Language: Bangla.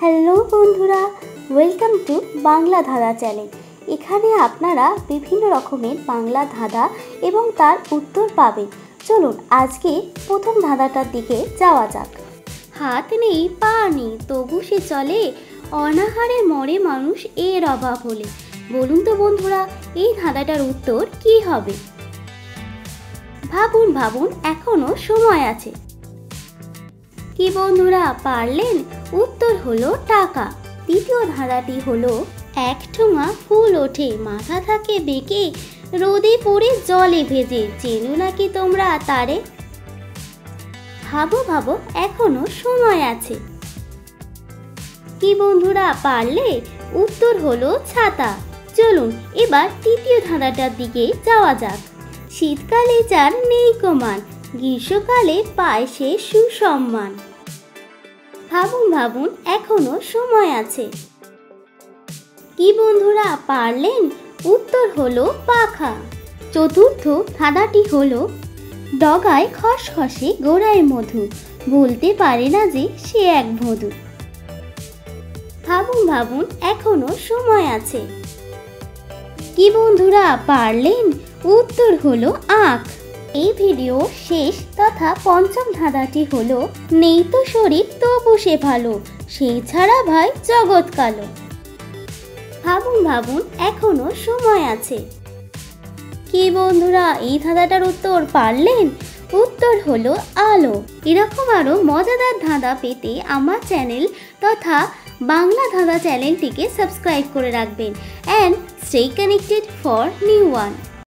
হ্যালো বন্ধুরা, ওয়েলকাম টু বাংলা ধাঁধা চ্যানেল। এখানে আপনারা বিভিন্ন রকমের বাংলা ধাঁধা এবং তার উত্তর পাবেন। চলুন আজকে প্রথম ধাঁধাটার দিকে যাওয়া যাক। হাত নেই পা নেই তবু সে চলে, অনাহারে মরে মানুষ এর অভাব হলে। বলুন তো বন্ধুরা, এই ধাঁধাটার উত্তর কি হবে? ভাবুন ভাবুন, এখনো সময় আছে। কি বন্ধুরা পারলেন? উত্তর হলো টাকা। দ্বিতীয় ধাঁধাটি হলো এক ঠোঙা ফুল ওঠে, মাথা থাকে বেঁকে, রোদে পড়ে জলে ভেজে, চেনো নাকি তোমরা তারে? ভাবো ভাবো, এখনো সময় আছে। কি বন্ধুরা পারলে? উত্তর হলো ছাতা। চলুন এবার তৃতীয় ধাঁধাটার দিকে যাওয়া যাক। শীতকালে যার নেই কমান, গ্রীষ্মকালে পায় সে সুসম্মান। ভাবুন ভাবুন, এখনো সময় আছে। কি বন্ধুরা পারলেন? উত্তর হলো পাখা। চতুর্থ ধাঁধাটি হলো ডগায় খসখসে গোড়ায় মধু, বলতে পারে না যে সে এক বধূ। ভাবুন ভাবুন, এখনো সময় আছে। কি বন্ধুরা পারলেন? উত্তর হলো আখ। এই ভিডিও শেষ তথা পঞ্চম ধাঁধাটি হলো নেই তো শরীর তবু সে ভালো, সেই ছাড়া ভাই জগৎ কালো। ভাবুন ভাবুন, এখনো সময় আছে। কি বন্ধুরা এই ধাঁধাটার উত্তর পারলেন? উত্তর হলো আলো। এরকম আরো মজাদার ধাঁধা পেতে আমার চ্যানেল তথা বাংলা ধাঁধা চ্যানেলটিকে সাবস্ক্রাইব করে রাখবেন। And stay connected for new one.